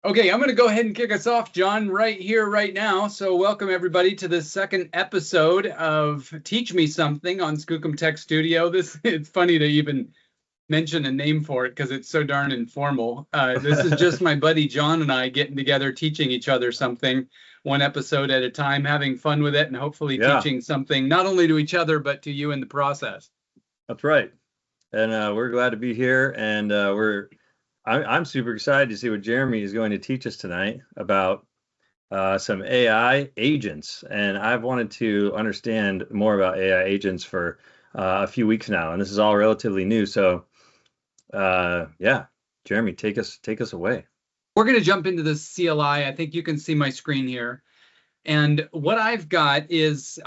Okay, I'm going to go ahead and kick us off, John, right here, right now. So welcome everybody to the second episode of Teach Me Something on Skookum Tech Studio. It's funny to even mention a name for it because it's so darn informal. This is just my buddy John and I getting together, teaching each other something one episode at a time, having fun with it, and hopefully teaching something not only to each other, but to you in the process. That's right. And we're glad to be here. And I'm super excited to see what Jeremy is going to teach us tonight about some AI agents. And I've wanted to understand more about AI agents for a few weeks now, and this is all relatively new. So, yeah, Jeremy, take us away. We're going to jump into the CLI. I think you can see my screen here. And what I've got is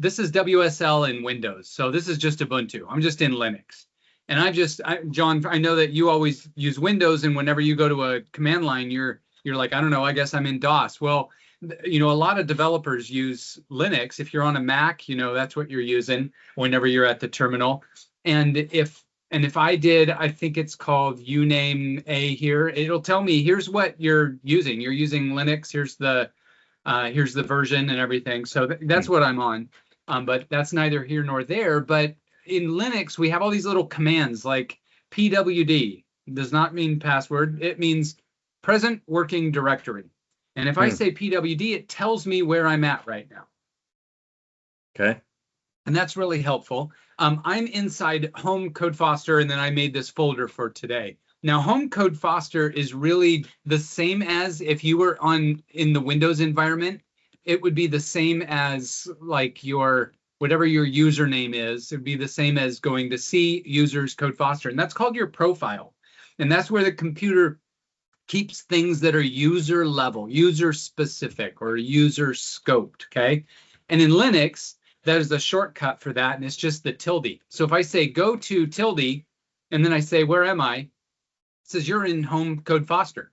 this is WSL in Windows. So this is just Ubuntu. I'm just in Linux. And John, I know that you always use Windows, and whenever you go to a command line, you're like, I don't know, I guess I'm in DOS. Well, a lot of developers use Linux. If you're on a Mac, that's what you're using whenever you're at the terminal. And if I think it's called uname A here, it'll tell me here's what you're using. You're using Linux. Here's the version and everything. So that's what I'm on. But that's neither here nor there. But in Linux, we have all these little commands like pwd. Does not mean password. It means present working directory. And if I say pwd, it tells me where I'm at right now. Okay. And that's really helpful. I'm inside Home Code Foster, and then I made this folder for today. Now, Home Code Foster is really the same as if you were in the Windows environment. It would be the same as like whatever your username is. It'd be the same as going to see users code foster, and that's called your profile. And that's where the computer keeps things that are user level, user specific, or user scoped. Okay. And in Linux, that is a shortcut for that, and it's just the tilde. So if I say go to tilde, and then I say, where am I? It says you're in Home Code Foster.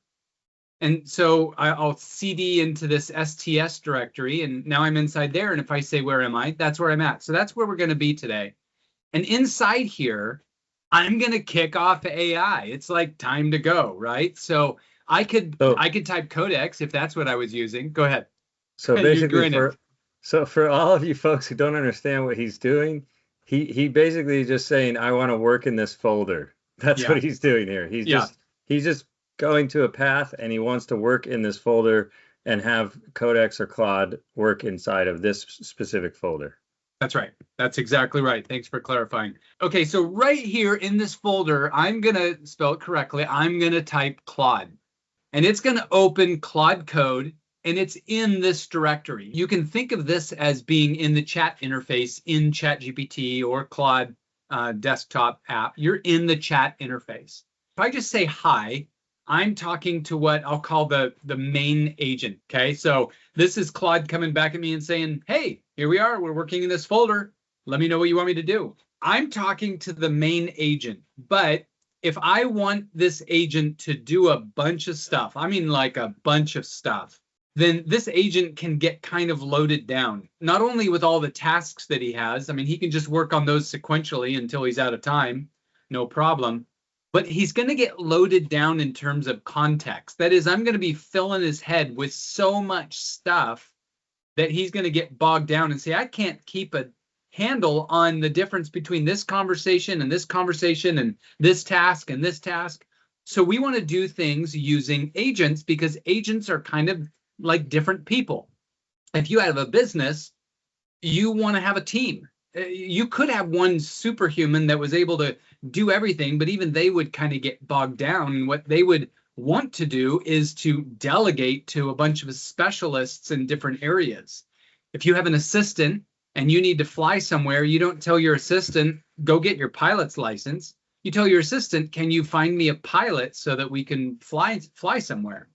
And so I'll cd into this STS directory, and now I'm inside there. And if I say, where am I? That's where I'm at. So that's where we're going to be today. And inside here, I'm going to kick off AI. It's like time to go, right? So I could type Codex if that's what I was using. Go ahead. So basically, for all of you folks who don't understand what he's doing, he basically is just saying, I want to work in this folder. That's what he's doing here. He's just going to a path, and he wants to work in this folder and have Codex or Claude work inside of this specific folder. That's right. That's exactly right. Thanks for clarifying. Okay, so right here in this folder, I'm going to spell it correctly. I'm going to type Claude, and it's going to open Claude Code, and it's in this directory. You can think of this as being in the chat interface in ChatGPT or Claude desktop app. You're in the chat interface. If I just say hi, I'm talking to what I'll call the main agent. Okay, so this is Claude coming back at me and saying, hey, here we are. We're working in this folder. Let me know what you want me to do. I'm talking to the main agent. But if I want this agent to do a bunch of stuff, I mean like a bunch of stuff, then this agent can get kind of loaded down, not only with all the tasks that he has. I mean, he can just work on those sequentially until he's out of time, no problem. But he's going to get loaded down in terms of context. That is, I'm going to be filling his head with so much stuff that he's going to get bogged down and say, I can't keep a handle on the difference between this conversation and this conversation and this task and this task. So we want to do things using agents, because agents are kind of like different people. If you have a business, you want to have a team. You could have one superhuman that was able to do everything, but even they would kind of get bogged down. And what they would want to do is to delegate to a bunch of specialists in different areas. If you have an assistant and you need to fly somewhere, you don't tell your assistant, go get your pilot's license. You tell your assistant, can you find me a pilot so that we can fly somewhere?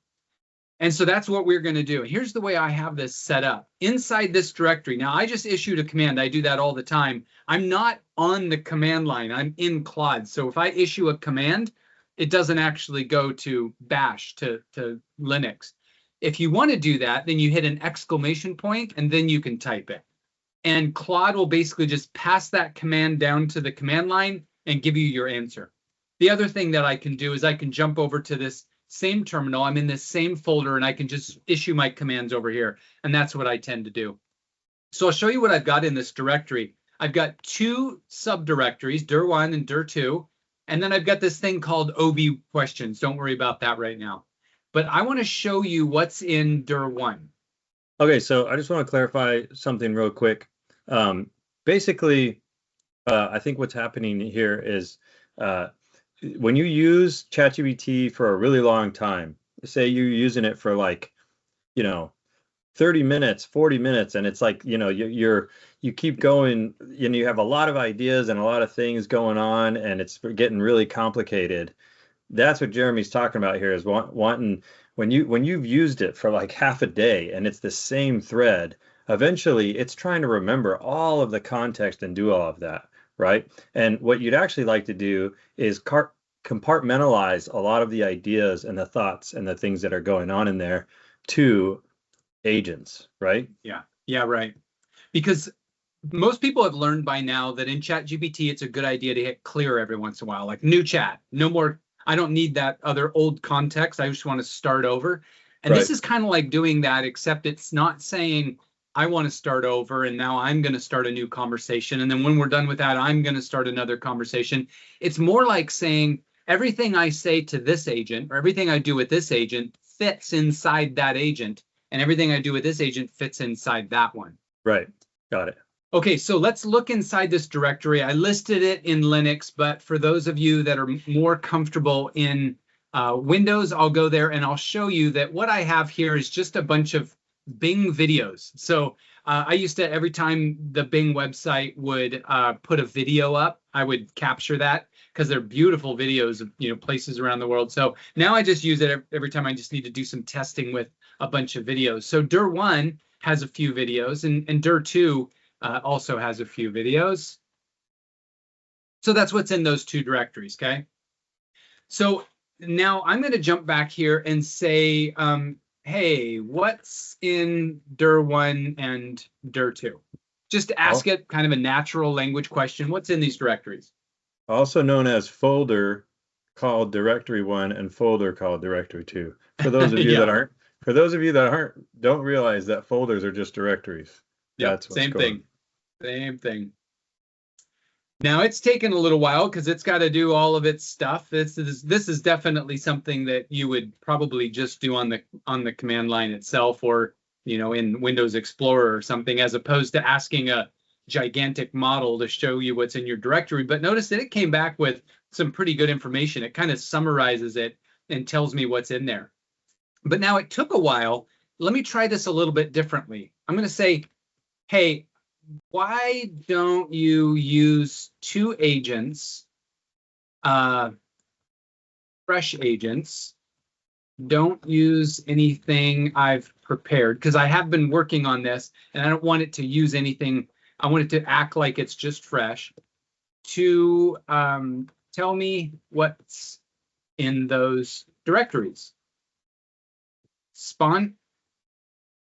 And so that's what we're going to do. Here's the way I have this set up. Inside this directory, now I just issued a command. I do that all the time. I'm not on the command line. I'm in Claude. So if I issue a command, it doesn't actually go to bash, to Linux. If you want to do that, then you hit an exclamation point, and then you can type it. And Claude will basically just pass that command down to the command line and give you your answer. The other thing that I can do is I can jump over to this same terminal. I'm in this same folder, and I can just issue my commands over here. And that's what I tend to do. So I'll show you what I've got in this directory. I've got two subdirectories, dir1 and dir2. And then I've got this thing called OB questions. Don't worry about that right now. But I want to show you what's in dir1. Okay, so I just want to clarify something real quick. Basically, I think what's happening here is when you use ChatGPT for a really long time, say you're using it for like, 30 minutes, 40 minutes, and it's like, you keep going, you have a lot of ideas and a lot of things going on, and it's getting really complicated. That's what Jeremy's talking about here, is wanting, when you've used it for like half a day and it's the same thread, eventually it's trying to remember all of the context and do all of that, right? And what you'd actually like to do is compartmentalize a lot of the ideas and the thoughts and the things that are going on in there to agents, right? Yeah, right. Because most people have learned by now that in ChatGPT, it's a good idea to hit clear every once in a while, like new chat, no more. I don't need that other old context. I just want to start over. And this is kind of like doing that, except it's not saying I want to start over and now I'm going to start a new conversation. And then when we're done with that, I'm going to start another conversation. It's more like saying everything I say to this agent or everything I do with this agent fits inside that agent. And everything I do with this agent fits inside that one. Right. Got it. Okay, so let's look inside this directory. I listed it in Linux, but for those of you that are more comfortable in Windows, I'll go there and I'll show you that what I have here is just a bunch of Bing videos. So I used to, every time the Bing website would put a video up, I would capture that because they're beautiful videos of places around the world. So now I just use it every time I just need to do some testing with a bunch of videos. So dir1 has a few videos, and dir2 also has a few videos. So that's what's in those two directories, okay? So now I'm going to jump back here and say, hey, what's in dir1 and dir2? Just ask it kind of a natural language question. What's in these directories? Also known as folder called directory1 and folder called directory2. For those of you that don't realize that folders are just directories. Yeah, same thing. Same thing. Now it's taken a little while because it's got to do all of its stuff. This is definitely something that you would probably just do on the command line itself, or in Windows Explorer or something, as opposed to asking a gigantic model to show you what's in your directory. But notice that it came back with some pretty good information. It kind of summarizes it and tells me what's in there. But now it took a while. Let me try this a little bit differently. I'm going to say, hey, why don't you use two agents, fresh agents? Don't use anything I've prepared, because I have been working on this and I don't want it to use anything. I want it to act like it's just fresh. To tell me what's in those directories. Spawn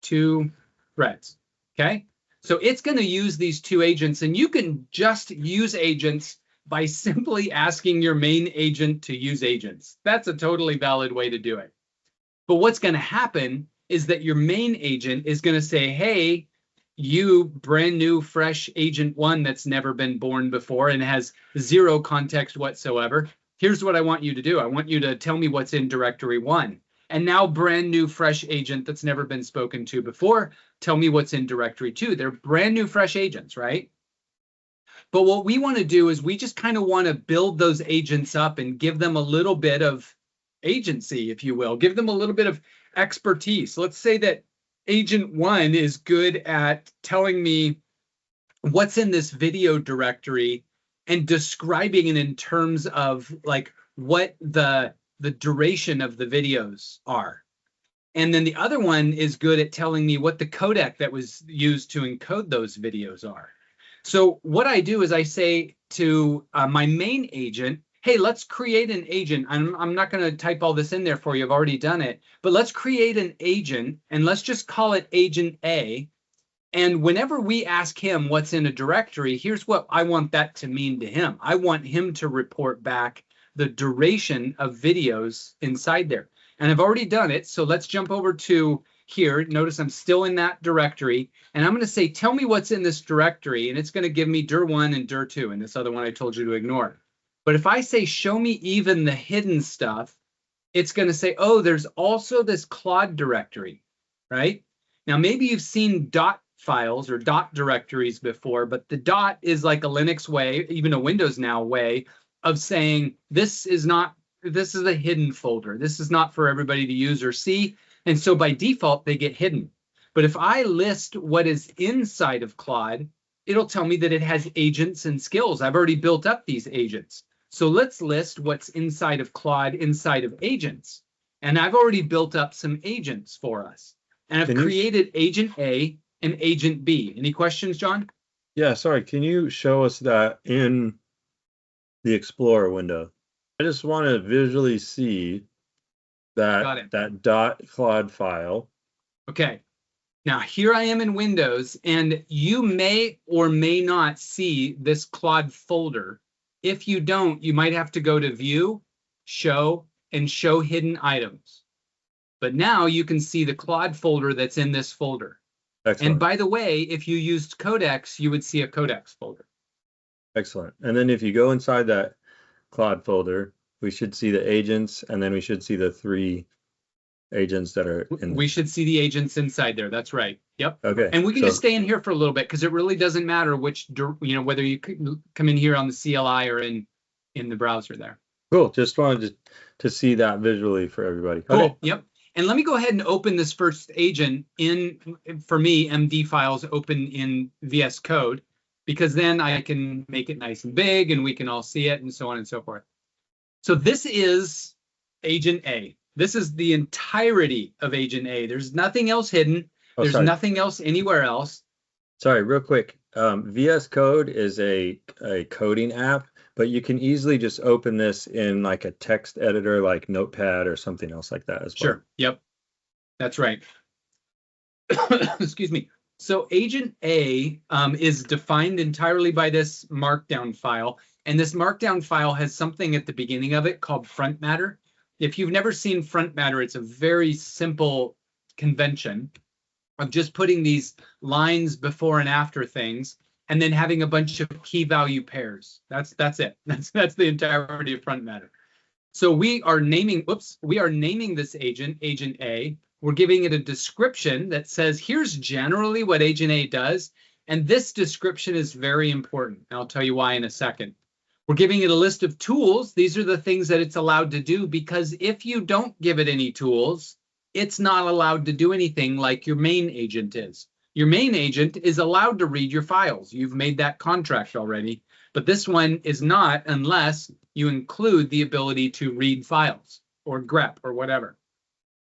two threads, okay? So it's going to use these two agents, and you can just use agents by simply asking your main agent to use agents. That's a totally valid way to do it. But what's going to happen is that your main agent is going to say, hey, you brand new fresh agent one that's never been born before and has zero context whatsoever. Here's what I want you to do. I want you to tell me what's in directory one. And now brand new fresh agent that's never been spoken to before, tell me what's in directory two. They're brand new fresh agents, right? But what we want to do is we just kind of want to build those agents up and give them a little bit of agency, if you will. Give them a little bit of expertise. Let's say that agent one is good at telling me what's in this video directory and describing it in terms of like what the duration of the videos are. And then the other one is good at telling me what the codec that was used to encode those videos are. So what I do is I say to my main agent, hey, let's create an agent. I'm not going to type all this in there for you. I've already done it. But let's create an agent, and let's just call it agent A. And whenever we ask him what's in a directory, here's what I want that to mean to him. I want him to report back the duration of videos inside there. And I've already done it. So let's jump over to here. Notice I'm still in that directory. And I'm going to say, tell me what's in this directory. And it's going to give me dir1 and dir2 and this other one I told you to ignore. But if I say, show me even the hidden stuff, it's going to say, oh, there's also this Claude directory, right? Now, maybe you've seen dot files or dot directories before, but the dot is like a Linux way, even a Windows now way of saying this is a hidden folder. This is not for everybody to use or see. And so by default, they get hidden. But if I list what is inside of Claude, it'll tell me that it has agents and skills. I've already built up these agents. So let's list what's inside of Claude inside of agents. And I've already built up some agents for us. And I've created agent A and agent B. Any questions, John? Yeah, sorry. Can you show us that in the Explorer window? I just want to visually see that dot Claude file. Okay. Now here I am in Windows, and you may or may not see this Claude folder. If you don't, you might have to go to View, Show, and Show Hidden Items. But now you can see the Claude folder that's in this folder. Excellent. And by the way, if you used Codex, you would see a Codex folder. Excellent. And then if you go inside that Claude folder, we should see the agents, and then we should see the 3 agents that are in. We should see the agents inside there. That's right. Yep. Okay. And we can just stay in here for a little bit because it really doesn't matter which, whether you come in here on the CLI or in the browser there. Cool. Just wanted to see that visually for everybody. Cool. Okay. Yep. And let me go ahead and open this first agent in, for me, MD files open in VS Code, because then I can make it nice and big and we can all see it and so on and so forth. So this is agent A. This is the entirety of agent A. There's nothing else hidden. There's nothing else anywhere else. Sorry, real quick. VS Code is a coding app, but you can easily just open this in like a text editor like Notepad or something else like that as well. Sure. Yep. That's right. Excuse me. So agent A is defined entirely by this markdown file. And this markdown file has something at the beginning of it called front matter. If you've never seen front matter, it's a very simple convention of just putting these lines before and after things and then having a bunch of key value pairs. That's it. That's the entirety of front matter. So we are naming this agent, agent A. We're giving it a description that says, here's generally what agent A does. And this description is very important. And I'll tell you why in a second. We're giving it a list of tools. These are the things that it's allowed to do, because if you don't give it any tools, it's not allowed to do anything like your main agent is. Your main agent is allowed to read your files. You've made that contract already, but this one is not unless you include the ability to read files or grep or whatever.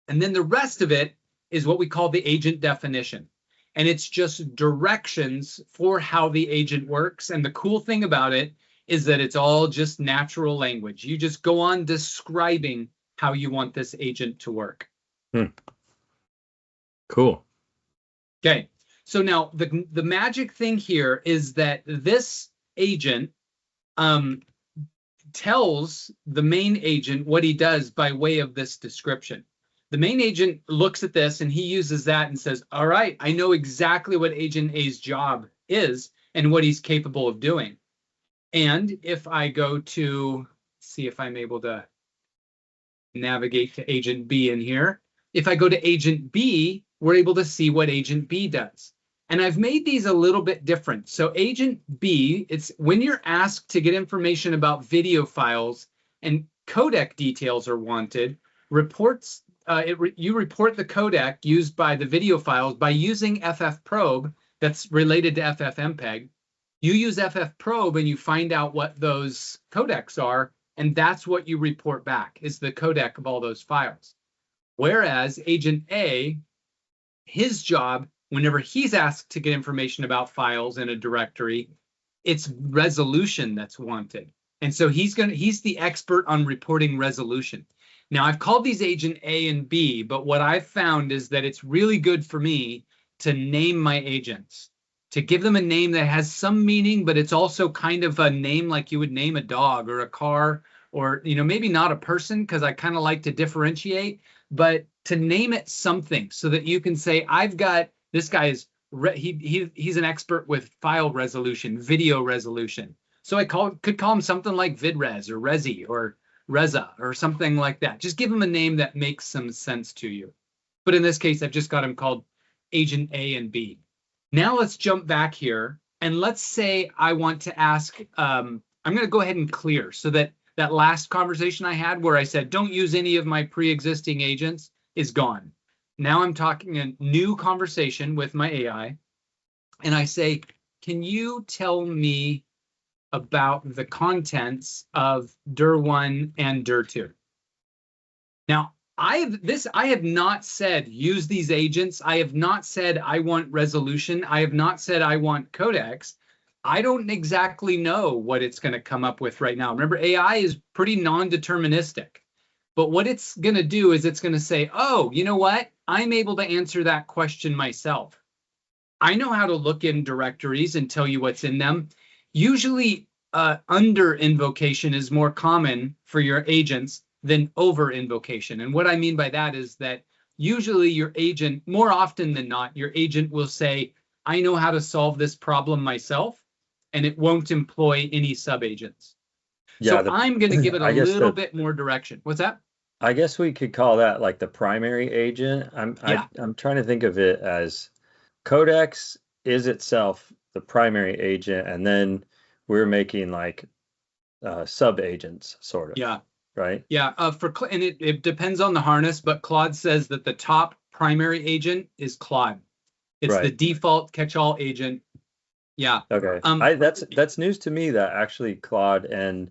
And then the rest of it is what we call the agent definition. And it's just directions for how the agent works. And the cool thing about it is that it's all just natural language. You just go on describing how you want this agent to work. Cool. Okay, so now the magic thing here is that this agent tells the main agent what he does by way of this description. The main agent looks at this and he uses that and says, all right, I know exactly what agent A's job is and what he's capable of doing. And if I go to see if I'm able to navigate to agent B in here, if I go to agent B, we're able to see what agent B does. And I've made these a little bit different. So agent B, it's when you're asked to get information about video files and codec details are wanted, reports you report the codec used by the video files by using ffprobe that's related to ffmpeg. You use ffprobe and you find out what those codecs are, and that's what you report back, is the codec of all those files. Whereas agent A, his job, whenever he's asked to get information about files in a directory, it's resolution that's wanted. And so he's the expert on reporting resolution. Now, I've called these agent A and B, but what I've found is that it's really good for me to name my agents, to give them a name that has some meaning, but it's also kind of a name like you would name a dog or a car or maybe not a person, because I kind of like to differentiate, but to name it something so that you can say, I've got this guy is he's an expert with file resolution, video resolution. So I could call him something like VidRes or Resi or Reza or something like that. Just give him a name that makes some sense to you. But in this case, I've just got him called Agent A and B. Now let's jump back here, and let's say I want to ask, I'm going to go ahead and clear so that that last conversation I had where I said, don't use any of my pre-existing agents is gone. Now I'm talking a new conversation with my AI, and I say, can you tell me about the contents of dir1 and dir2? Now, I have not said use these agents. I have not said I want resolution. I have not said I want codex. I don't exactly know what it's going to come up with right now. Remember, AI is pretty non-deterministic. But what it's going to do is it's going to say, oh, you know what? I'm able to answer that question myself. I know how to look in directories and tell you what's in them. Usually, under invocation is more common for your agents than over invocation. And what I mean by that is that usually your agent, more often than not, your agent will say, I know how to solve this problem myself, and it won't employ any subagents. Yeah, so I'm going to give it a little bit more direction. What's that? I guess we could call that like the primary agent. I'm trying to think of it as Codex is itself the primary agent, and then we're making like sub-agents, sort of. Yeah. Right? Yeah. And it depends on the harness, but Claude says that the top primary agent is Claude. It's right. The default catch-all agent. Yeah. Okay. That's news to me that actually Claude and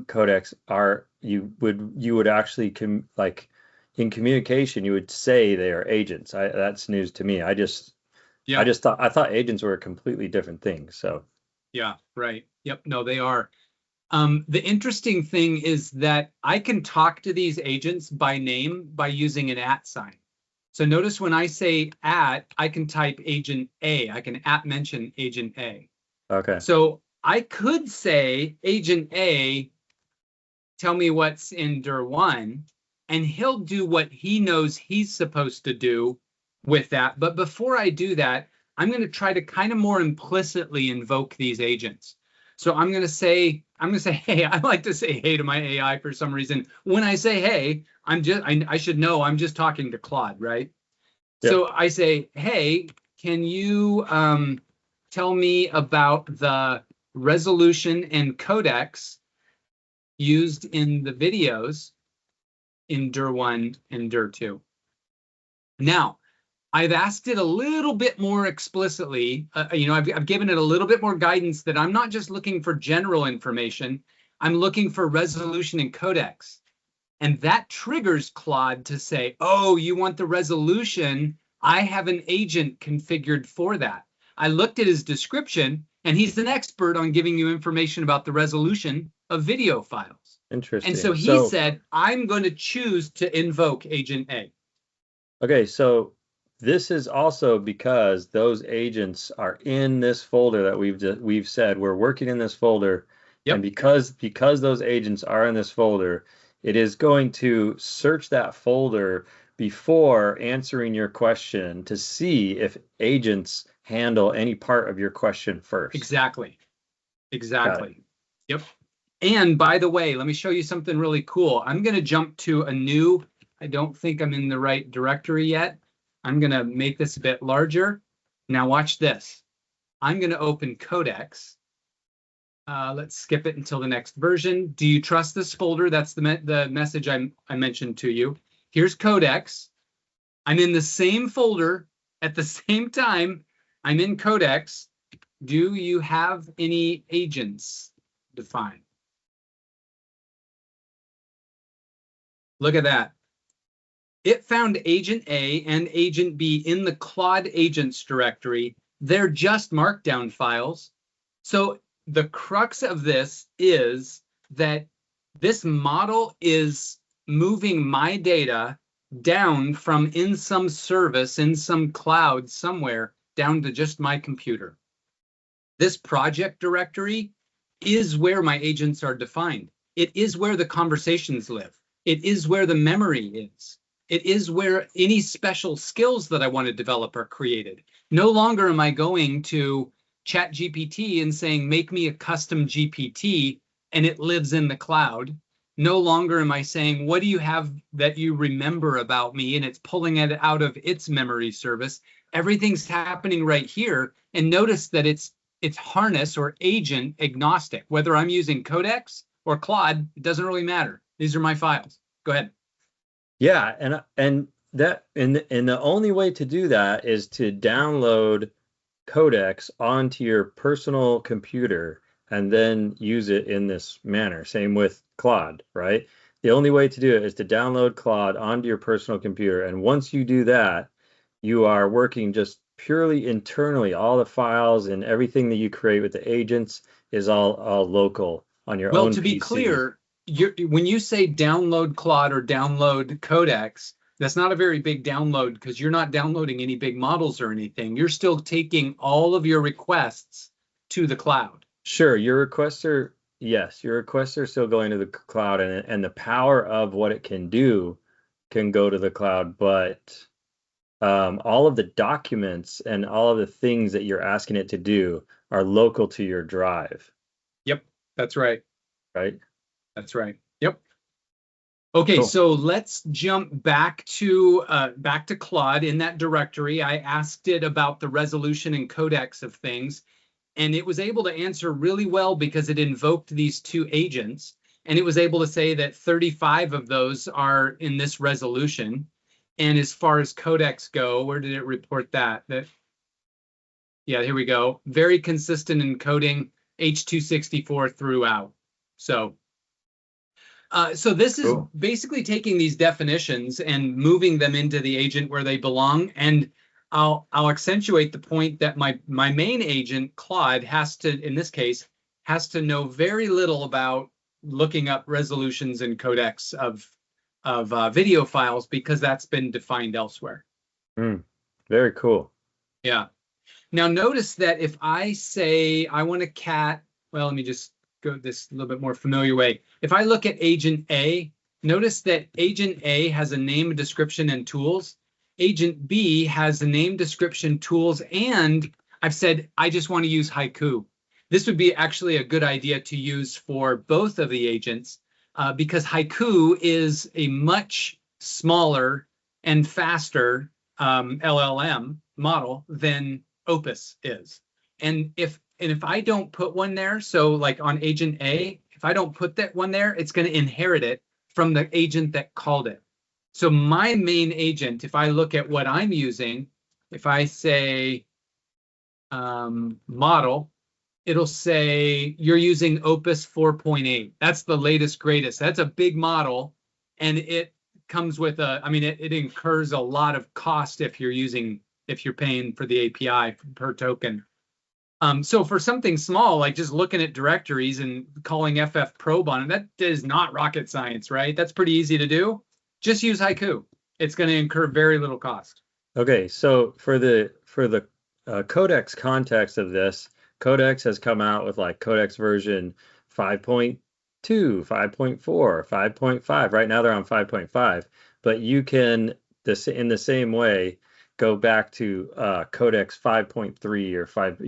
Codex are you would actually like in communication you would say they are agents. That's news to me. I thought agents were a completely different thing. So yeah, right. Yep. No, they are. The interesting thing is that I can talk to these agents by name by using an @ sign. So notice when I say @ I can type agent A. I can @ mention agent A. Okay. So I could say agent A, tell me what's in dir1, and he'll do what he knows he's supposed to do with that. But before I do that, I'm going to try to kind of more implicitly invoke these agents. So I'm going to say, hey, I like to say hey to my AI for some reason. When I say hey, I should know I'm just talking to Claude, right? Yep. So I say, hey, can you tell me about the resolution and codex used in the videos in dir1 and dir2? Now, I've asked it a little bit more explicitly. I've given it a little bit more guidance that I'm not just looking for general information. I'm looking for resolution and codex. And that triggers Claude to say, oh, you want the resolution? I have an agent configured for that. I looked at his description, and he's an expert on giving you information about the resolution of video files. Interesting. And so he said, I'm going to choose to invoke agent A. Okay, so this is also because those agents are in this folder that we've said we're working in this folder. Yep. And because those agents are in this folder, it is going to search that folder before answering your question to see if agents handle any part of your question first. Exactly. Yep. And by the way, let me show you something really cool. I'm going to jump to a new, I don't think I'm in the right directory yet. I'm going to make this a bit larger. Now watch this. I'm going to open Codex. Let's skip it until the next version. Do you trust this folder? That's the message I mentioned to you. Here's Codex. I'm in the same folder at the same time. I'm in Codex. Do you have any agents defined? Look at that. It found agent A and agent B in the Claude agents directory. They're just markdown files. So the crux of this is that this model is moving my data down from in some service, in some cloud somewhere, down to just my computer. This project directory is where my agents are defined. It is where the conversations live. It is where the memory is. It is where any special skills that I want to develop are created. No longer am I going to ChatGPT and saying, make me a custom GPT, and it lives in the cloud. No longer am I saying, what do you have that you remember about me? And it's pulling it out of its memory service. Everything's happening right here. And notice that it's harness or agent agnostic. Whether I'm using Codex or Claude, it doesn't really matter. These are my files. Go ahead. Yeah, and the only way to do that is to download Codex onto your personal computer and then use it in this manner. Same with Claude, right? The only way to do it is to download Claude onto your personal computer. And once you do that, you are working just purely internally. All the files and everything that you create with the agents is all local on your own Well, to be PC. clear, when you say download Claude or download Codex, that's not a very big download because you're not downloading any big models or anything. You're still taking all of your requests to the cloud. Sure, your requests are still going to the cloud, and the power of what it can do can go to the cloud, but all of the documents and all of the things that you're asking it to do are local to your drive. Yep, that's right. Right? That's right. Yep. Okay, Cool. so let's jump back to Claude. In that directory, I asked it about the resolution and codex of things, and it was able to answer really well because it invoked these two agents, and it was able to say that 35 of those are in this resolution. And as far as codex go, where did it report that? Yeah, here we go. Very consistent encoding H.264 throughout. So this is Cool. basically taking these definitions and moving them into the agent where they belong. And I'll accentuate the point that my main agent, Claude, has to, in this case, has to know very little about looking up resolutions and codecs of video files because that's been defined elsewhere. Very cool. Yeah. Now notice that if I say I want a cat, well, let me just go this a little bit more familiar way. If I look at agent A, notice that agent A has a name, description, and tools. Agent B has a name, description, tools, and I've said I just want to use Haiku. This would be actually a good idea to use for both of the agents because Haiku is a much smaller and faster LLM model than Opus is. And if I don't put one there, so like on agent A, if I don't put that one there, it's going to inherit it from the agent that called it. So my main agent, if I look at what I'm using, if I say model, it'll say you're using Opus 4.8. That's the latest, greatest. That's a big model, and it comes with it incurs a lot of cost if you're paying for the API per token. So for something small, like just looking at directories and calling ffprobe on it, that is not rocket science, right? That's pretty easy to do. Just use Haiku. It's going to incur very little cost. Okay, so for the Codex context of this, Codex has come out with like Codex version 5.2, 5.4, 5.5. Right now they're on 5.5, but you can, in the same way, go back to Codex 5.3 or 5,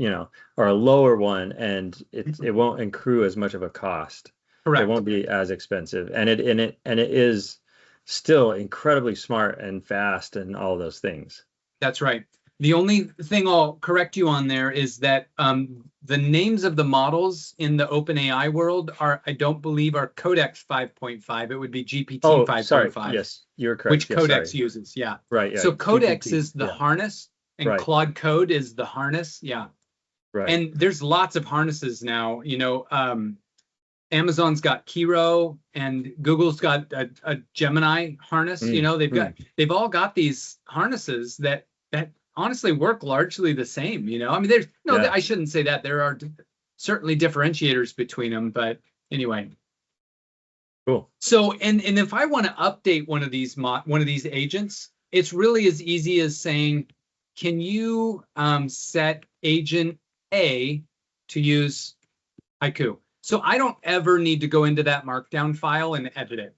or a lower one, and it won't accrue as much of a cost. Correct. It won't be as expensive, and it is still incredibly smart and fast and all those things. That's right. The only thing I'll correct you on there is that the names of the models in the OpenAI world I don't believe are Codex 5.5. It would be GPT 5.5. Sorry. Yes, you're correct. Which Codex uses, yeah. Right, yeah. So Codex GPT, is the harness, and right. Claude Code is the harness, yeah. Right. And there's lots of harnesses now. Amazon's got Kiro, and Google's got a Gemini harness. They've all got these harnesses that honestly work largely the same. I shouldn't say that. There are certainly differentiators between them, but anyway. Cool. So, and if I want to update one of these agents, it's really as easy as saying, can you set agent A to use Haiku? So I don't ever need to go into that markdown file and edit it.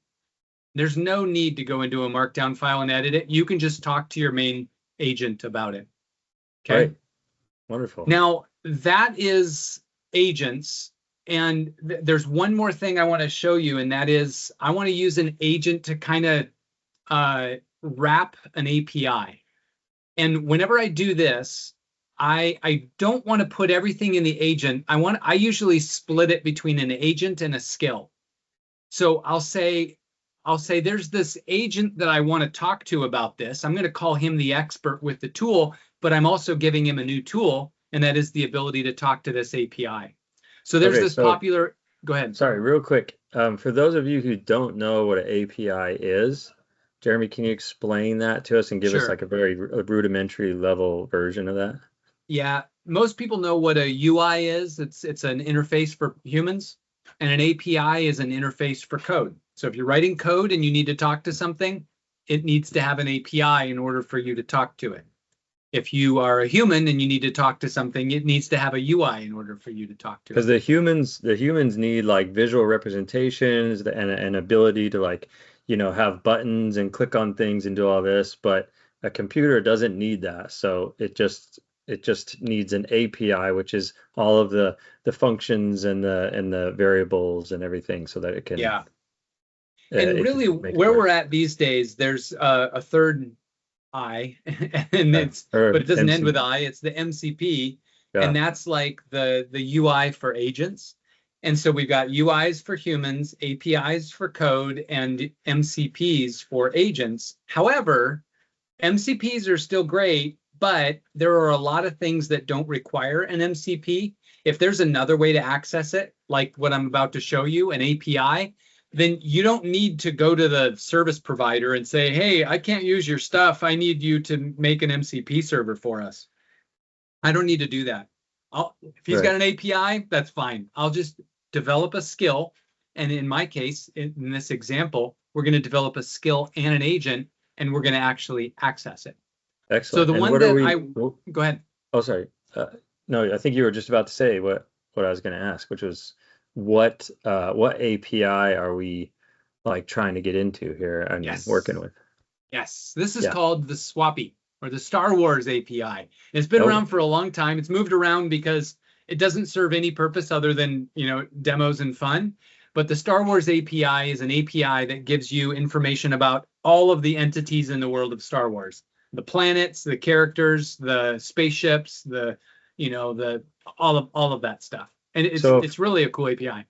There's no need to go into a markdown file and edit it. You can just talk to your main agent about it. Okay. Right. Wonderful. Now that is agents. And there's one more thing I want to show you, and that is I want to use an agent to kind of wrap an API. And whenever I do this, I don't want to put everything in the agent. I usually split it between an agent and a skill. So I'll say there's this agent that I want to talk to about this. I'm going to call him the expert with the tool, but I'm also giving him a new tool, and that is the ability to talk to this API. So there's this popular, go ahead. Sorry, real quick. For those of you who don't know what an API is, Jeremy, can you explain that to us and give us like a very rudimentary level version of that? Yeah, most people know what a UI is. It's an interface for humans, and an API is an interface for code. So if you're writing code and you need to talk to something, it needs to have an API in order for you to talk to it. If you are a human and you need to talk to something, it needs to have a UI in order for you to talk to it. Because the humans need like visual representations and an ability to like, have buttons and click on things and do all this, but a computer doesn't need that. So it just needs an API, which is all of the functions and the variables and everything, so that it can. Yeah. And really, where we're at these days, there's a third I, and but it doesn't end with I. It's the MCP, and that's like the UI for agents. And so we've got UIs for humans, APIs for code, and MCPs for agents. However, MCPs are still great, but there are a lot of things that don't require an MCP. If there's another way to access it, like what I'm about to show you, an API, then you don't need to go to the service provider and say, hey, I can't use your stuff. I need you to make an MCP server for us. I don't need to do that. If he's got an API, that's fine. I'll just develop a skill. And in my case, in this example, we're going to develop a skill and an agent, and we're going to actually access it. Excellent. So the one that go ahead. Oh, sorry. No, I think you were just about to say what I was going to ask, which was what API are we like trying to get into here and working with? Yes, this is called the Swappy, or the Star Wars API. It's been around for a long time. It's moved around because it doesn't serve any purpose other than, demos and fun. But the Star Wars API is an API that gives you information about all of the entities in the world of Star Wars. The planets, the characters, the spaceships, all of that stuff. And it's really a cool API.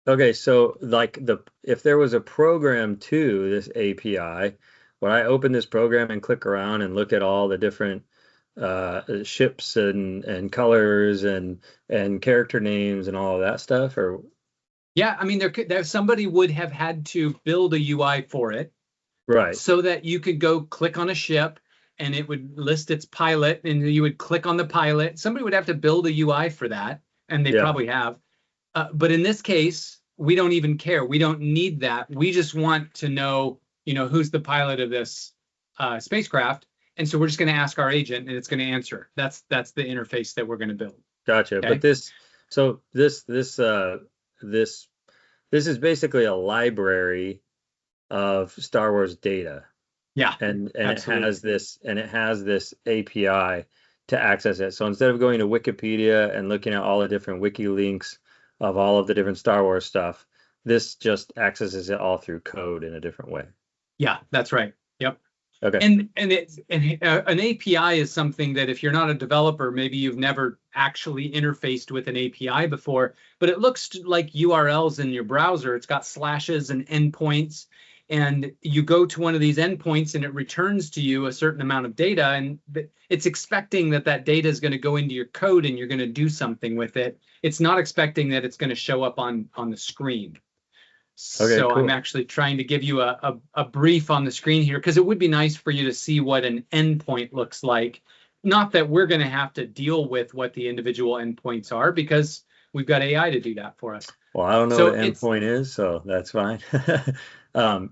Okay, so like if there was a program to this API, when I open this program and click around and look at all the different ships and colors and character names and all of that stuff, or yeah, I mean there somebody would have had to build a UI for it, right? So that you could go click on a ship and it would list its pilot, and you would click on the pilot. Somebody would have to build a UI for that. And they probably have. But in this case, we don't even care. We don't need that. We just want to know, who's the pilot of this spacecraft. And so we're just going to ask our agent, and it's going to answer. That's the interface that we're going to build. Gotcha. Okay? But this is basically a library of Star Wars data. Yeah. And it has this API to access it. So instead of going to Wikipedia and looking at all the different wiki links of all of the different Star Wars stuff, this just accesses it all through code in a different way. Yeah, that's right. Yep. Okay. And an API is something that if you're not a developer, maybe you've never actually interfaced with an API before, but it looks like URLs in your browser. It's got slashes and endpoints. And you go to one of these endpoints and it returns to you a certain amount of data, and it's expecting that data is going to go into your code and you're going to do something with it. It's not expecting that it's going to show up on the screen. Okay, so cool. I'm actually trying to give you a brief on the screen here, because it would be nice for you to see what an endpoint looks like. Not that we're going to have to deal with what the individual endpoints are, because we've got AI to do that for us. Well, I don't know what endpoint is, so that's fine.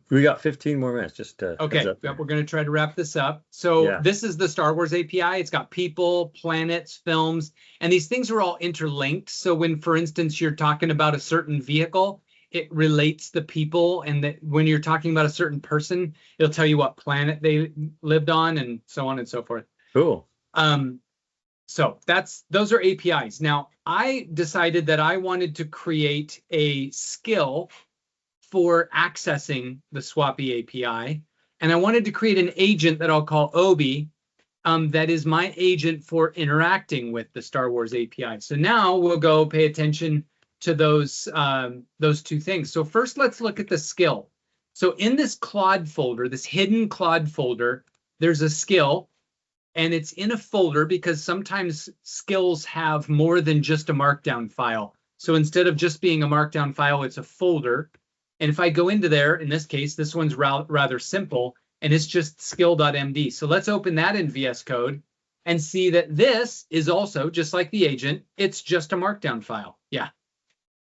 We got 15 more minutes. Just to Okay, yep, we're going to try to wrap this up. So this is the Star Wars API. It's got people, planets, films, and these things are all interlinked. So when, for instance, you're talking about a certain vehicle, it relates the people, and that when you're talking about a certain person, it'll tell you what planet they lived on, and so on and so forth. Cool. So those are APIs. Now, I decided that I wanted to create a skill for accessing the Swappy API, and I wanted to create an agent that I'll call Obi, that is my agent for interacting with the Star Wars API. So now we'll go pay attention to those two things. So first, let's look at the skill. So in this Claude folder, this hidden Claude folder, there's a skill, and it's in a folder because sometimes skills have more than just a markdown file. So instead of just being a markdown file, it's a folder. And if I go into there, in this case, this one's rather simple, and it's just skill.md. So let's open that in VS Code and see that this is also, just like the agent, it's just a markdown file. Yeah.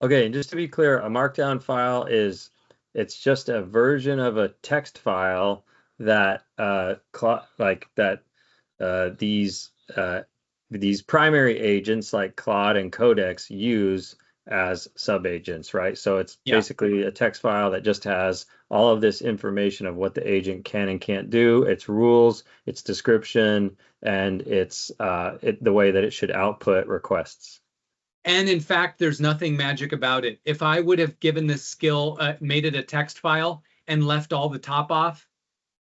Okay, and just to be clear, a markdown file it's just a version of a text file that these primary agents like Claude and Codex use as subagents, right? So it's basically a text file that just has all of this information of what the agent can and can't do, its rules, its description, and its the way that it should output requests. And in fact, there's nothing magic about it. If I would have given this skill, made it a text file and left all the top off,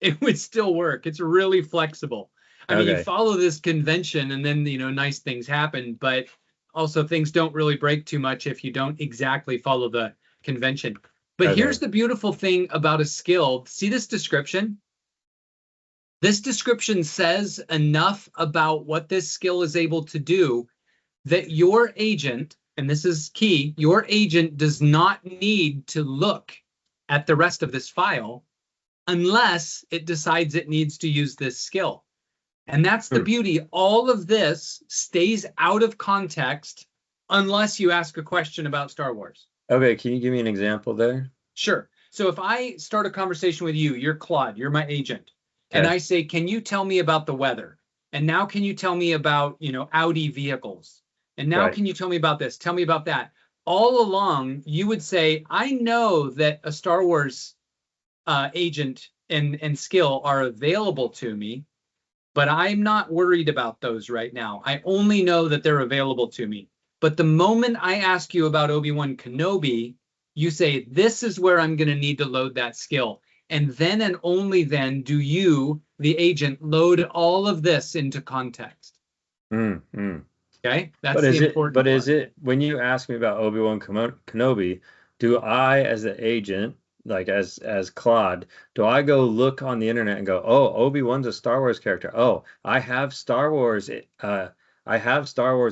it would still work. It's really flexible. I mean, you follow this convention and then, nice things happen, but also things don't really break too much if you don't exactly follow the convention. But here's the beautiful thing about a skill. See this description? This description says enough about what this skill is able to do that your agent, and this is key, your agent does not need to look at the rest of this file unless it decides it needs to use this skill. And that's the beauty. All of this stays out of context unless you ask a question about Star Wars. Okay, can you give me an example there? Sure. So if I start a conversation with you, you're Claude, you're my agent, and I say, can you tell me about the weather? And now can you tell me about, Audi vehicles? And now can you tell me about this? Tell me about that. All along, you would say, I know that a Star Wars agent and skill are available to me, but I'm not worried about those right now. I only know that they're available to me. But the moment I ask you about Obi-Wan Kenobi, you say, this is where I'm going to need to load that skill. And then and only then do you, the agent, load all of this into context. Okay, that's the important part. Is it, when you ask me about Obi-Wan Kenobi, do I, as the agent, like as Claude, do I go look on the internet and go, oh, Obi-Wan's a Star Wars character. Oh, I have Star Wars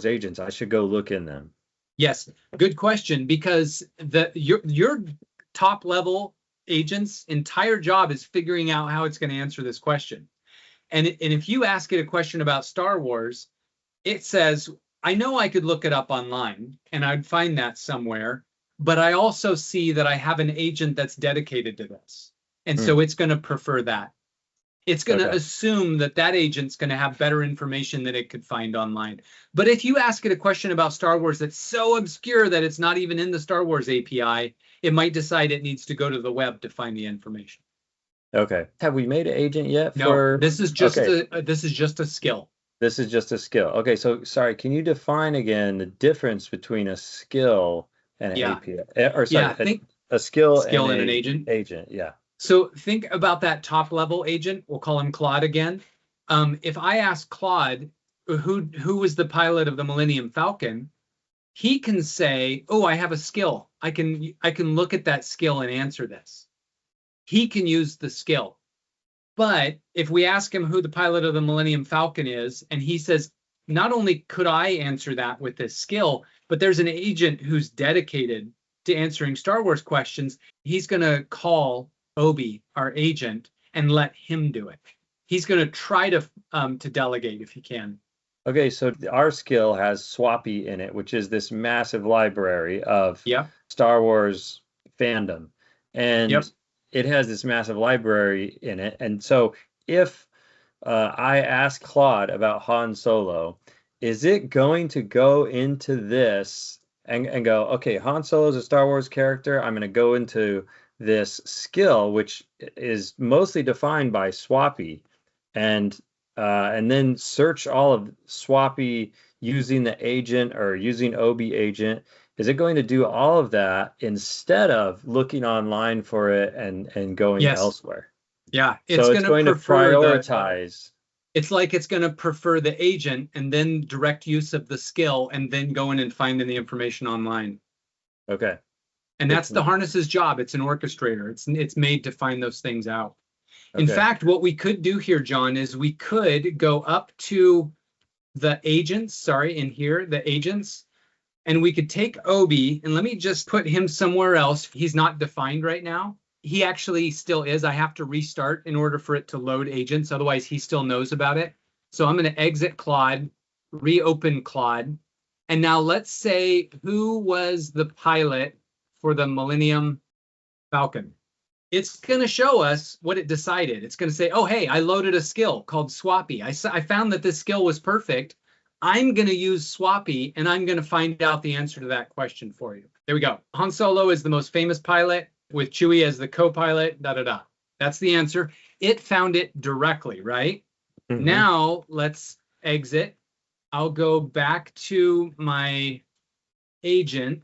agents. I should go look in them. Yes, good question, because your top level agent's entire job is figuring out how it's going to answer this question. And if you ask it a question about Star Wars, it says, I know I could look it up online and I'd find that somewhere, but I also see that I have an agent that's dedicated to this. And so it's going to prefer that. It's going to assume that that agent's going to have better information than it could find online. But if you ask it a question about Star Wars that's so obscure that it's not even in the Star Wars API, it might decide it needs to go to the web to find the information. Okay. Have we made an agent yet? No, this is just this is just a skill. This is just a skill. Okay, so sorry, can you define again the difference between a skill and an API? Or sorry, a skill and an agent. Agent, yeah. So think about that top level agent. We'll call him Claude again. If I ask Claude who was the pilot of the Millennium Falcon, he can say, oh, I have a skill. I can look at that skill and answer this. He can use the skill. But if we ask him who the pilot of the Millennium Falcon is, and he says, not only could I answer that with this skill, but there's an agent who's dedicated to answering Star Wars questions, he's going to call Obi, our agent, and let him do it. He's going to try to delegate if he can. Okay, so our skill has Swappy in it, which is this massive library of Star Wars fandom. And it has this massive library in it. And so if I ask Claude about Han Solo, is it going to go into this and go, okay, Han Solo is a Star Wars character. I'm going to go into this skill, which is mostly defined by Swappy, and then search all of Swappy using the agent or using OB agent. Is it going to do all of that instead of looking online for it and going Yes. elsewhere? Yeah, So it's going to prioritize. It's like it's going to prefer the agent and then direct use of the skill and then go in and finding the information online. Okay. And that's the harness's job. It's an orchestrator. It's made to find those things out. Okay. In fact, what we could do here, John, is we could go up to the agents, in here, the agents, and we could take Obi, and let me just put him somewhere else. He's not defined right now. He actually still is. I have to restart in order for it to load agents. Otherwise, he still knows about it. So I'm going to exit Claude, reopen Claude. And now let's say who was the pilot for the Millennium Falcon. It's going to show us what it decided. It's going to say, oh, hey, I loaded a skill called Swappy. I found that this skill was perfect. I'm going to use Swappy, and I'm going to find out the answer to that question for you. There we go. Han Solo is the most famous pilot with Chewie as the co-pilot, da-da-da. That's the answer. It found it directly, right? Mm-hmm. Now, let's exit. I'll go back to my agent,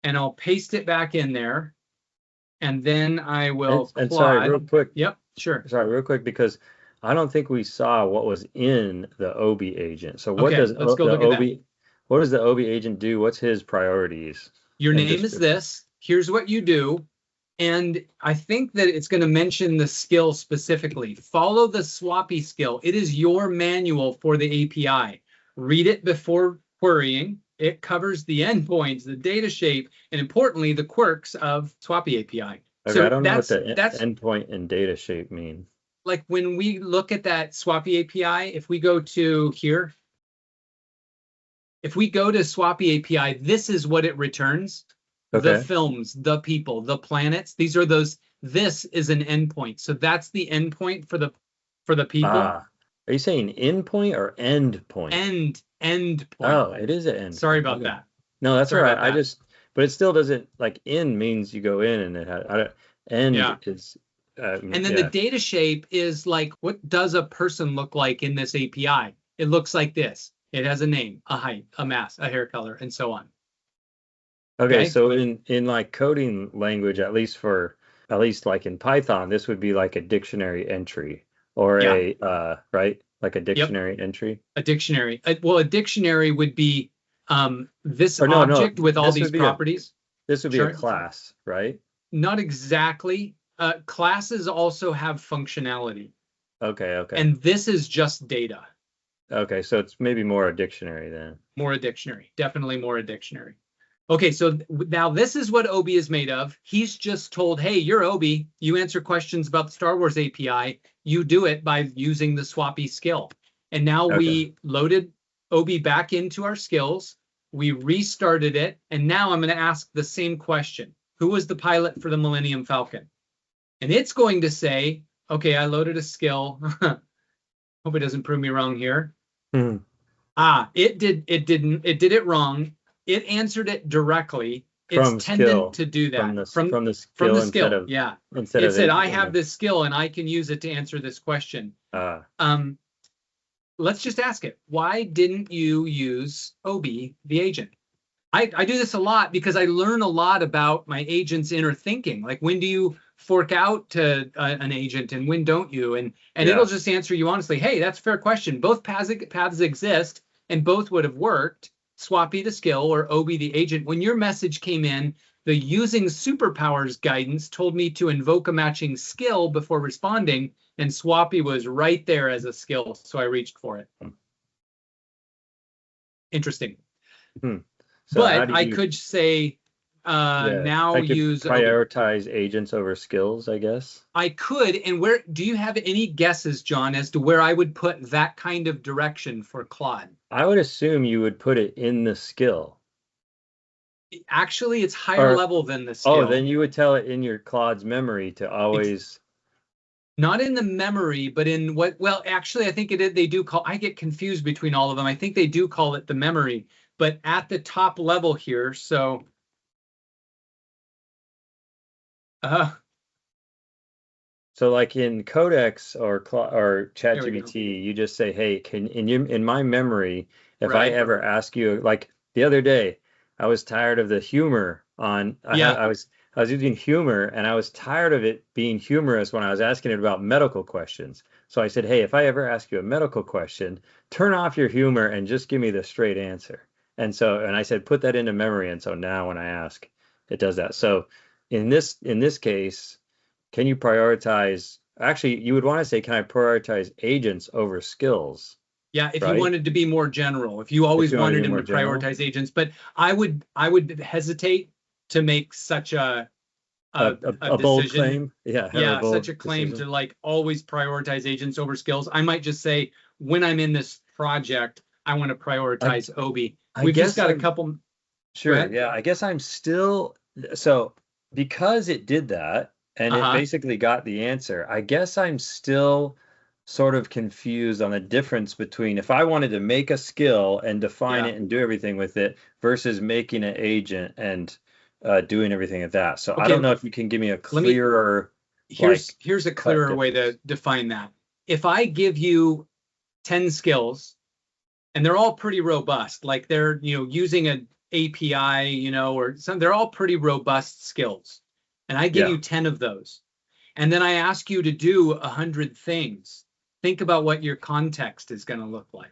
and I'll paste it back in there. And then I will And sorry, real quick. Yep, sure. Sorry, real quick, because I don't think we saw what was in the OB agent. So what let's go look at that. What does the OB agent do? What's his priorities? Your name is this. Here's what you do. And I think that it's going to mention the skill specifically. Follow the Swappy skill. It is your manual for the API. Read it before querying. It covers the endpoints, the data shape, and importantly, the quirks of Swappy API. Okay, so I don't know what the endpoint and data shape mean. Like when we look at that Swappy API, if we go to here, if we go to Swappy API, this is what it returns. Okay. The films, the people, the planets. These are those. This is an endpoint. So that's the endpoint for the people. Are you saying endpoint or end point? End point. Oh, it is an end. Sorry about that. No, that's all right. But it still doesn't, like, in means you go in and it has, end is. And then the data shape is like, what does a person look like in this API? It looks like this. It has a name, a height, a mass, a hair color, and so on. Okay, so in like coding language, at least like in Python, this would be like a dictionary entry or right? Like a dictionary entry. A dictionary. Well, a dictionary would be this object with all these properties. This would be a class, right? Not exactly. Classes also have functionality. Okay. And this is just data. Okay, so it's maybe more a dictionary then. More a dictionary. Definitely more a dictionary. Okay, so now this is what Obi is made of. He's just told, hey, you're Obi. You answer questions about the Star Wars API. You do it by using the Swappy skill. And now we loaded Obi back into our skills. We restarted it. And now I'm going to ask the same question. Who was the pilot for the Millennium Falcon? And it's going to say, okay, I loaded a skill. Hope it doesn't prove me wrong here. It did it wrong. It answered it directly. It's tended to do that from the skill. Instead it said, I have this skill and I can use it to answer this question. Let's just ask it. Why didn't you use Obi, the agent? I do this a lot because I learn a lot about my agent's inner thinking. Like, when do you fork out to an agent and when don't you? And it'll just answer you honestly. Hey, that's a fair question. Both paths exist and both would have worked. Swappy the skill or Obi the agent. When your message came in, the using superpowers guidance told me to invoke a matching skill before responding, and Swappy was right there as a skill, so I reached for it. Interesting. So but I could say now use prioritize agents over skills, I guess. I could. And where do you have any guesses, John, as to where I would put that kind of direction for Claude? I would assume you would put it in the skill. Actually, it's higher Or level than the skill. oh, then you would tell it in your Claude's memory to always. Not in the memory, but in what, well, actually, I think they do call, I get confused between all of them. I think they do call it the memory, but at the top level here. So, So like in Codex or there we go. ChatGPT, you just say, hey, can in my memory, if I Right. ever ask you, like the other day, I was tired of the humor on, Yeah. I was using humor and I was tired of it being humorous when I was asking it about medical questions. So I said, hey, if I ever ask you a medical question, turn off your humor and just give me the straight answer. And so, and I said, put that into memory. And so now when I ask, it does that. So in this case, can you prioritize? Actually, you would want to say, can I prioritize agents over skills? Yeah, if you Right? wanted to be more general, if you If always you want to wanted be him more to general, prioritize agents, but I would hesitate to make such a a bold decision. claim, yeah, have a Yeah, such bold a claim decision. to like always prioritize agents over skills. I might just say when I'm in this project, I want to I prioritize Obi. I We've just guess got a I'm couple. Go sure, ahead. yeah. I guess I'm still so because it did that and it Uh-huh. basically got the answer. I guess I'm still sort of confused on the difference between if I wanted to make a skill and define Yeah. it and do everything with it versus making an agent and doing everything at that. So I don't Okay. know if you can give me a Let me clearer, like, here's a cut clearer way to difference. define that. If I give you 10 skills and they're all pretty robust, like they're, using an API, or some, they're all pretty robust skills. And I give Yeah. you 10 of those. And then I ask you to do 100 things. Think about what your context is going to look like.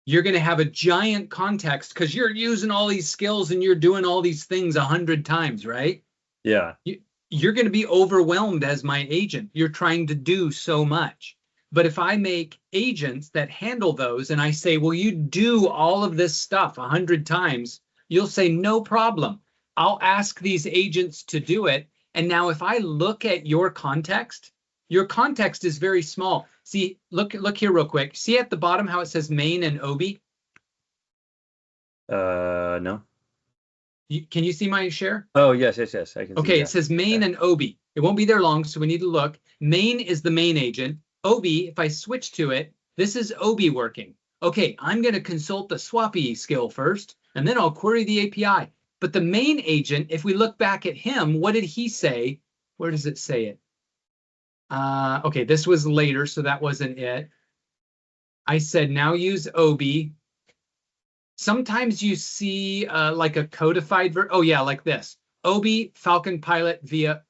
You're going to have a giant context because you're using all these skills and you're doing all these things 100 times, right? Yeah. You're going to be overwhelmed as my agent. You're trying to do so much. But if I make agents that handle those and I say, well, you do all of this stuff 100 times, you'll say, no problem. I'll ask these agents to do it. And now if I look at your context is very small. See, look here real quick. See at the bottom how it says main and Obi? No. Can you see my share? Oh, yes, yes, yes. I can see Okay, it that. says main Yeah. and Obi. It won't be there long, so we need to look. Main is the main agent. Obi, if I switch to it, this is Obi working. Okay, I'm going to consult the swappy skill first, and then I'll query the API. But the main agent, if we look back at him, what did he say? Where does it say it? Okay, this was later, so that wasn't it. I said, now use Obi. Sometimes you see like a codified version. Oh, yeah, like this. Obi, Falcon Pilot via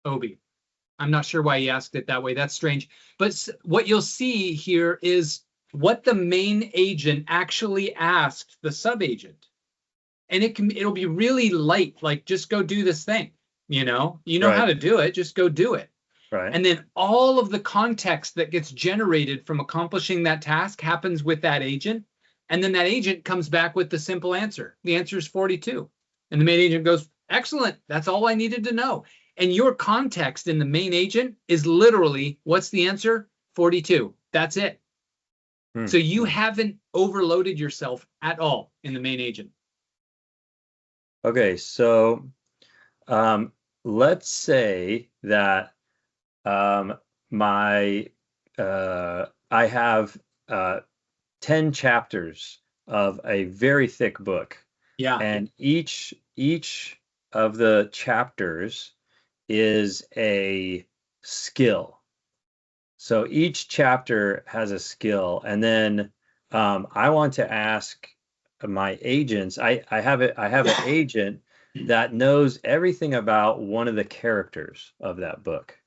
Obi. I'm not sure why he asked it that way. That's strange. But what you'll see here is what the main agent actually asked the sub-agent. And it'll be really light, like just go do this thing. You know how Right. to do it, just go do it. Right. And then all of the context that gets generated from accomplishing that task happens with that agent. And then that agent comes back with the simple answer. The answer is 42. And the main agent goes, excellent. That's all I needed to know. And your context in the main agent is literally, what's the answer? 42. That's it. So you haven't overloaded yourself at all in the main agent. Okay, so let's say that my I have 10 chapters of a very thick book. Yeah. And each of the chapters is a skill. So each chapter has a skill, and then I want to ask my agents. I have an agent that knows everything about one of the characters of that book.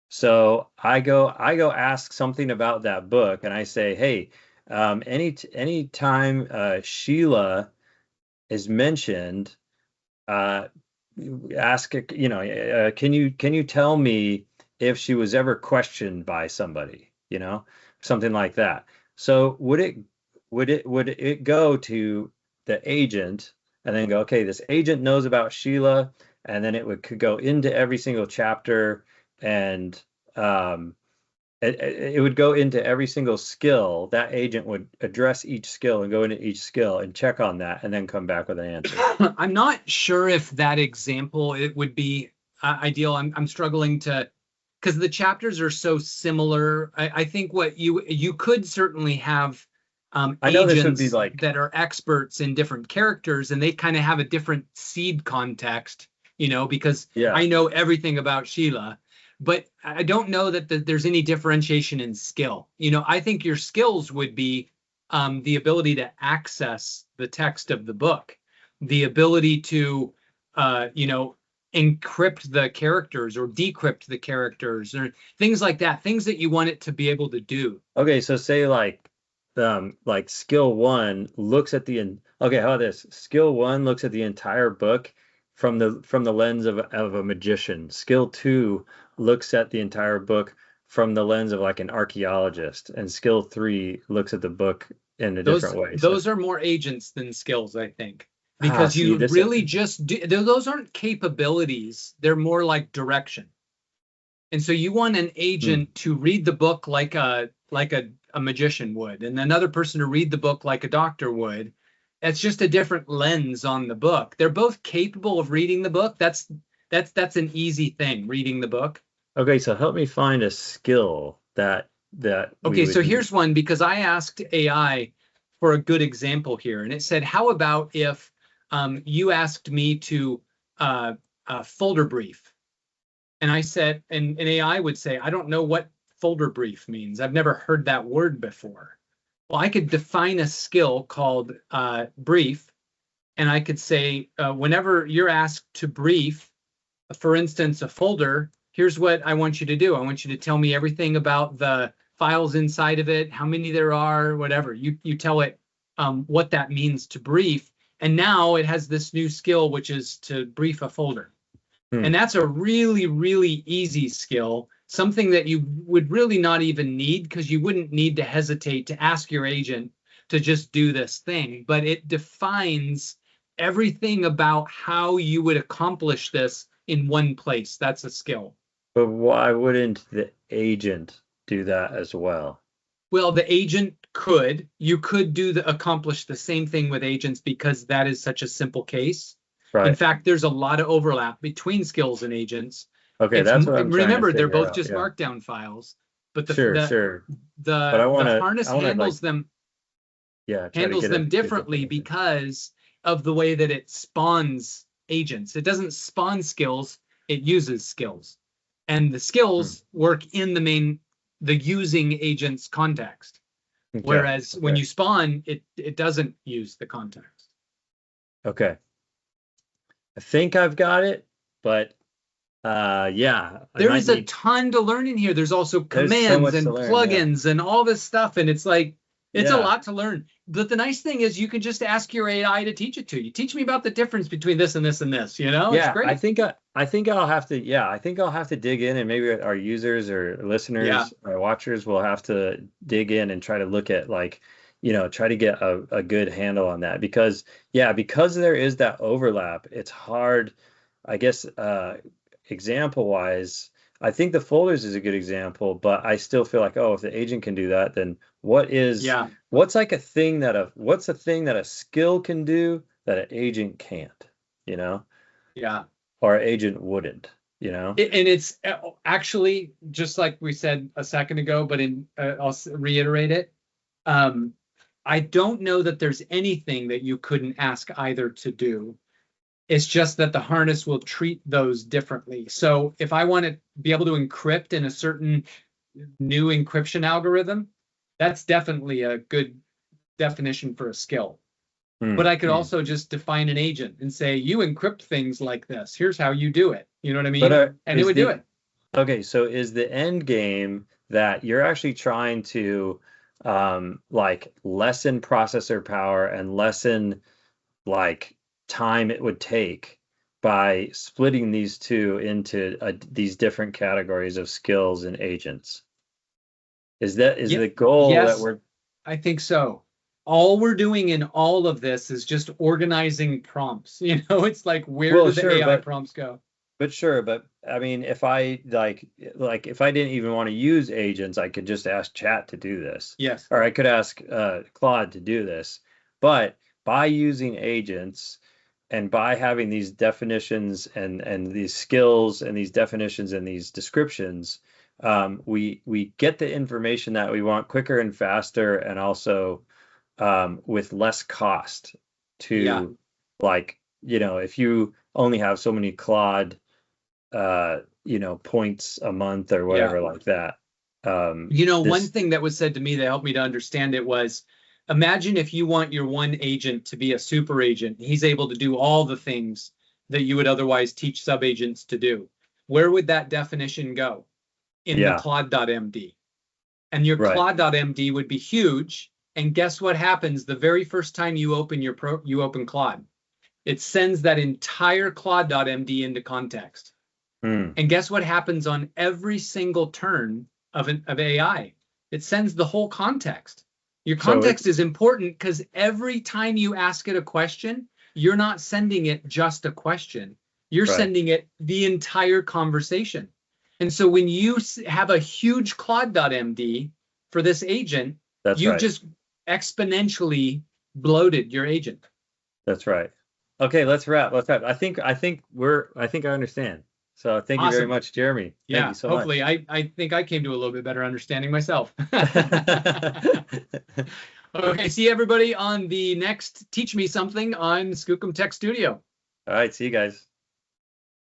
So I go ask something about that book, and I say, hey, any time Sheila is mentioned, ask can you tell me if she was ever questioned by somebody, something like that. So would it go to the agent and then go, okay, this agent knows about Sheila, and then could go into every single chapter and it would go into every single skill. That agent would address each skill and go into each skill and check on that and then come back with an answer. I'm not sure if that example it would be ideal. I'm struggling to, because the chapters are so similar. I think what you could certainly have I know this would be agents like, that are experts in different characters, and they kind of have a different seed context, because yeah. I know everything about Sheila, but I don't know that there's any differentiation in skill. I think your skills would be the ability to access the text of the book, the ability to, encrypt the characters or decrypt the characters or things like that, things that you want it to be able to do. Okay, so say like skill one looks at okay, how about this? Skill one looks at the entire book from the lens of a magician. Skill two looks at the entire book from the lens of like an archaeologist, and skill three looks at the book in a different way. Those are more agents than skills, I think, because you really just do, those aren't capabilities. They're more like direction. And so you want an agent to read the book like a magician would, and another person to read the book like a doctor would. It's just a different lens on the book. They're both capable of reading the book. That's an easy thing, reading the book. Okay, so help me find a skill that Okay, so here's one, because I asked AI for a good example here, and it said, how about if you asked me to folder brief? And I said, and AI would say, I don't know what folder brief means. I've never heard that word before. Well, I could define a skill called brief, and I could say, whenever you're asked to brief, for instance, a folder, here's what I want you to do. I want you to tell me everything about the files inside of it, how many there are, whatever. You tell it what that means to brief, and now it has this new skill, which is to brief a folder. And that's a really, really easy skill, something that you would really not even need, because you wouldn't need to hesitate to ask your agent to just do this thing. But it defines everything about how you would accomplish this in one place. That's a skill. But why wouldn't the agent do that as well? Well, the agent you could accomplish the same thing with agents, because that is such a simple case. Right. In fact, there's a lot of overlap between skills and agents. Okay, that's what I'm remember, they're both just markdown files, but the harness handles them. Yeah, handles them differently because of the way that it spawns agents. It doesn't spawn skills; it uses skills, and the skills work in the using agent's context. Okay. Whereas when you spawn, it doesn't use the context. Okay. I think I've got it, but yeah. There is a ton to learn in here. There's also commands and plugins and all this stuff, and it's like it's a lot to learn. But the nice thing is you can just ask your AI to teach it to you. Teach me about the difference between this and this and this. Yeah, it's great. I think I'll have to dig in, and maybe our users or listeners or watchers will have to dig in and try to look at try to get a good handle on that, because there is that overlap. It's hard, I guess, example wise. I think the folders is a good example, but I still feel like, if the agent can do that, then what's a thing that a skill can do that an agent can't, or an agent wouldn't, And it's actually just like we said a second ago, but I'll reiterate it. I don't know that there's anything that you couldn't ask either to do. It's just that the harness will treat those differently. So if I want to be able to encrypt in a certain new encryption algorithm, that's definitely a good definition for a skill. But I could also just define an agent and say, you encrypt things like this. Here's how you do it. You know what I mean? And it would do it. Okay, so is the end game that you're actually trying to lessen processor power and lessen time it would take by splitting these two into these different categories of skills and agents? Is the goal that we're? I think so. All we're doing in all of this is just organizing prompts. It's like, where do the AI prompts go? But sure, but I mean, if I like if I didn't even want to use agents, I could just ask chat to do this. Yes. Or I could ask Claude to do this. But by using agents and by having these definitions and these skills and these definitions and these descriptions, we get the information that we want quicker and faster, and also with less cost to like, if you only have so many Claude points a month or whatever like that. One thing that was said to me that helped me to understand it was, imagine if you want your one agent to be a super agent. He's able to do all the things that you would otherwise teach subagents to do. Where would that definition go? In the CLAUDE.md. And your CLAUDE.md would be huge. And guess what happens the very first time you open open Claude? It sends that entire CLAUDE.md into context. And guess what happens on every single turn of AI? It sends the whole context. Your context is important because every time you ask it a question, you're not sending it just a question. You're sending it the entire conversation. And so when you have a huge CLAUDE.md for this agent, you've just exponentially bloated your agent. That's right. Okay, let's wrap. I think I understand. So thank you very much, Jeremy. Thank you so hopefully much. I think I came to a little bit better understanding myself. Okay, see everybody on the next Teach Me Something on Skookum Tech Studio. All right, see you guys.